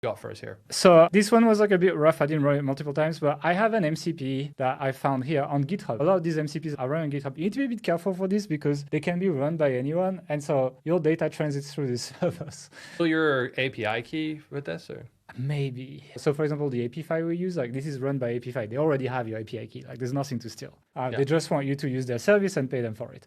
got for us here? So this one was like a bit rough. I didn't run it multiple times, but I have an MCP that I found here on GitHub. A lot of these MCPs are run on GitHub. You need to be a bit careful for this because they can be run by anyone. And so your data transits through these servers. So your API key with this, or? Maybe. So for example, the API file we use, like this is run by API. They already have your API key. Like there's nothing to steal. They just want you to use their service and pay them for it.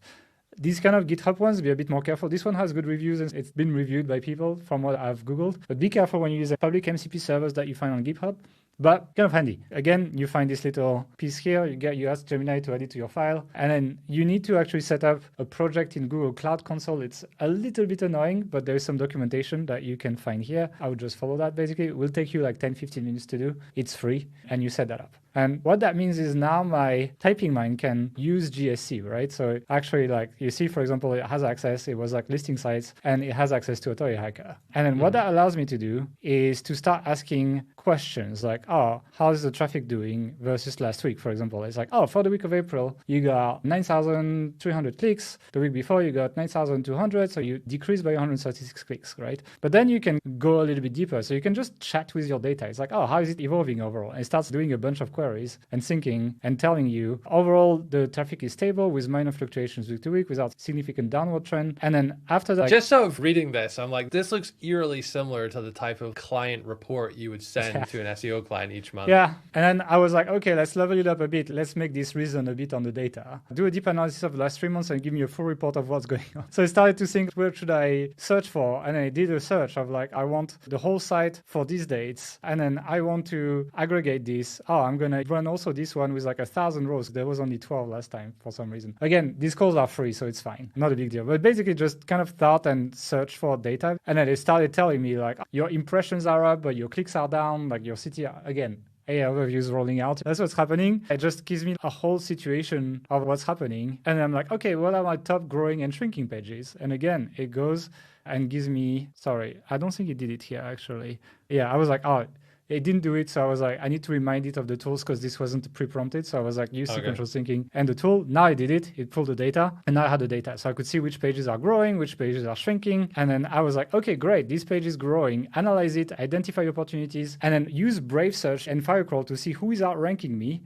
These kind of GitHub ones, be a bit more careful. This one has good reviews and it's been reviewed by people from what I've Googled. But be careful when you use public MCP servers that you find on GitHub. But kind of handy. Again, you find this little piece here. You ask Gemini to add it to your file. And then you need to actually set up a project in Google Cloud Console. It's a little bit annoying, but there is some documentation that you can find here. I would just follow that basically. It will take you like 10-15 minutes to do. It's free and you set that up. And what that means is now my typing mind can use GSC, right? So actually, like you see, for example, it has access. It was like listing sites and it has access to Authority Hacker. And then what that allows me to do is to start asking questions like, oh, how's the traffic doing versus last week, for example? It's like, oh, for the week of April, you got 9,300 clicks. The week before, you got 9,200. So you decreased by 136 clicks, right? But then you can go a little bit deeper. So you can just chat with your data. It's like, oh, how is it evolving overall? And it starts doing a bunch of queries and syncing and telling you overall the traffic is stable with minor fluctuations week to week without significant downward trend. And then after that, just sort of reading this, I'm like, this looks eerily similar to the type of client report you would send to an SEO client each month. Yeah. And then I was like, okay, let's level it up a bit. Let's make this reason a bit on the data. Do a deep analysis of the last 3 months and give me a full report of what's going on. So I started to think, where should I search for? And I did a search of like, I want the whole site for these dates. And then I want to aggregate this. Oh, I'm going to run also this one with like 1,000 rows. There was only 12 last time for some reason. Again, these calls are free, so it's fine. Not a big deal. But basically just kind of thought and searched for data. And then they started telling me like, your impressions are up, but your clicks are down, like your city, again, AI overviews rolling out. That's what's happening. It just gives me a whole situation of what's happening. And I'm like, okay, what are my top growing and shrinking pages? And again, it goes and gives me, sorry, I don't think it did it here actually. Yeah, I was like, oh, it didn't do it. So I was like, I need to remind it of the tools because this wasn't pre-prompted. So I was like, use sequential syncing and the tool. Now I did it. It pulled the data and now I had the data. So I could see which pages are growing, which pages are shrinking. And then I was like, okay, great. This page is growing. Analyze it, identify opportunities, and then use Brave Search and Firecrawl to see who is outranking me.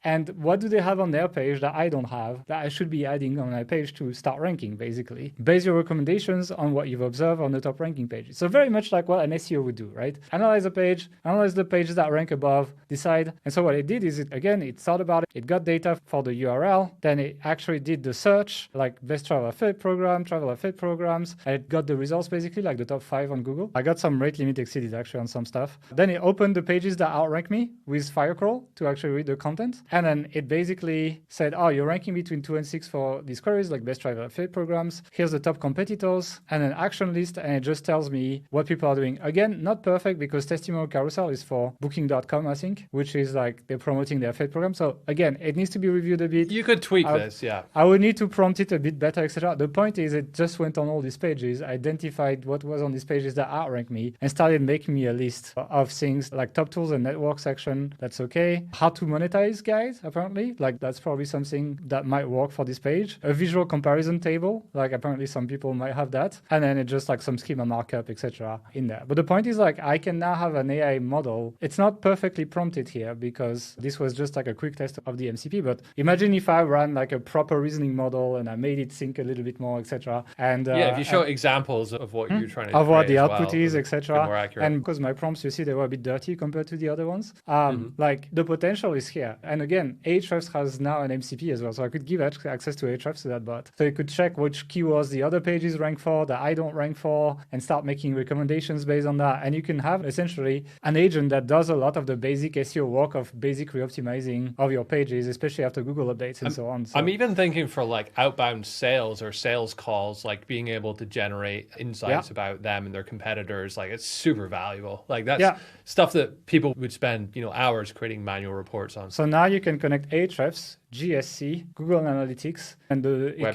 And what do they have on their page that I don't have that I should be adding on my page to start ranking, basically? Base your recommendations on what you've observed on the top ranking pages. So very much like what an SEO would do, right? Analyze a page, analyze the pages that rank above, decide. And so what it did is, it thought about it. It got data for the URL. Then it actually did the search, like best travel affiliate program, travel affiliate programs. And it got the results, basically, like the top 5 on Google. I got some rate limit exceeded, actually, on some stuff. Then it opened the pages that outrank me with Firecrawl to actually read the content. And then it basically said, oh, you're ranking between 2 and 6 for these queries, like best travel affiliate programs. Here's the top competitors and an action list. And it just tells me what people are doing. Again, not perfect because testimonial carousel is for booking.com, I think, which is like they're promoting their affiliate program. So again, it needs to be reviewed a bit. You could tweak this, yeah. I would need to prompt it a bit better, etc. The point is it just went on all these pages, identified what was on these pages that outrank me, and started making me a list of things like top tools and network section. That's okay. How to monetize, guys, apparently. Like that's probably something that might work for this page. A visual comparison table, like apparently some people might have that. And then it's just like some schema markup, etc. in there. But the point is like I can now have an AI model. It's not perfectly prompted here because this was just like a quick test of the MCP. But imagine if I ran like a proper reasoning model and I made it think a little bit more, etc. And if you show examples of what you're trying to of what the output is, etc. More accurate. And because my prompts, you see, they were a bit dirty compared to the other ones. Like the potential is here. And again, Ahrefs has now an MCP as well, so I could give access to Ahrefs to that bot. So you could check which keywords the other pages rank for that I don't rank for and start making recommendations based on that. And you can have essentially an agent that does a lot of the basic SEO work of basic reoptimizing of your pages, especially after Google updates and so on. So, I'm even thinking for like outbound sales or sales calls, like being able to generate insights about them and their competitors, like it's super valuable. Like that's stuff that people would spend, hours creating manual reports on. So now you can connect Ahrefs, GSC, Google Analytics, and it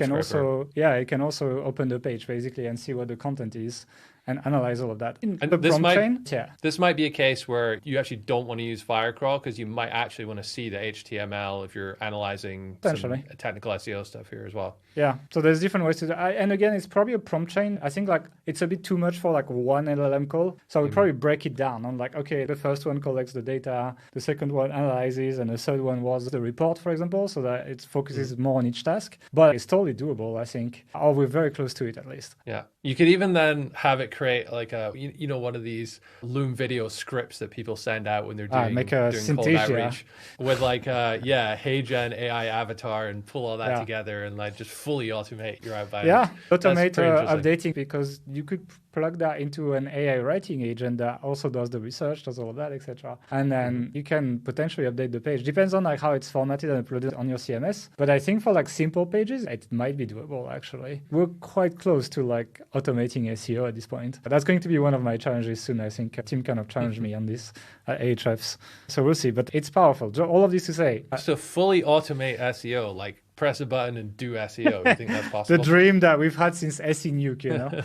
can also open the page basically and see what the content is. and analyze all of that. In And the this prompt might- chain, This might be a case where you actually don't want to use Firecrawl because you might actually want to see the HTML if you're analyzing some Potentially. technical SEO stuff here as well. Yeah, so there's different ways to do it. And again, it's probably a prompt chain. I think like it's a bit too much for like one LLM call. So I would probably break it down on like, okay, the first one collects the data, the second one analyzes, and the third one was the report, for example, so that it focuses more on each task. But it's totally doable, I think, or we're very close to it at least. Yeah. You could even then have it create like a, you know, one of these Loom video scripts that people send out when they're doing cold outreach with like, HeyGen AI avatar and pull all that together and like just fully automate your outbound. Yeah, automate updating, because you could plug that into an AI writing agent that also does the research, does all of that, etc. And then you can potentially update the page. Depends on like how it's formatted and uploaded on your CMS. But I think for like simple pages, it might be doable actually. We're quite close to like automating SEO at this point. But that's going to be one of my challenges soon. I think Tim kind of challenged me on this at Ahrefs. So we'll see. But it's powerful. All of this to say. So fully automate SEO, like press a button and do SEO. You think that's possible? The dream that we've had since SE Nuke, you know?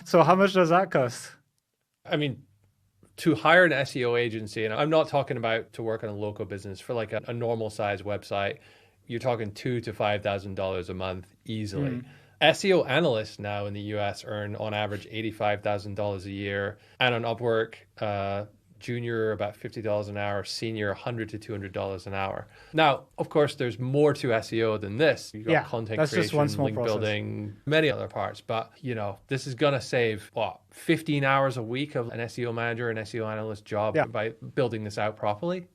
So how much does that cost? I mean, to hire an SEO agency, and I'm not talking about to work on a local business, for like a normal size website, you're talking $2,000 to $5,000 a month easily. SEO analysts now in the US earn on average $85,000 a year, and on Upwork, junior about $50 an hour, senior $100 to $200 an hour. Now, of course, there's more to SEO than this. You've got content creation, link building, many other parts. But, you know, this is going to save, 15 hours a week of an SEO manager and SEO analyst job by building this out properly.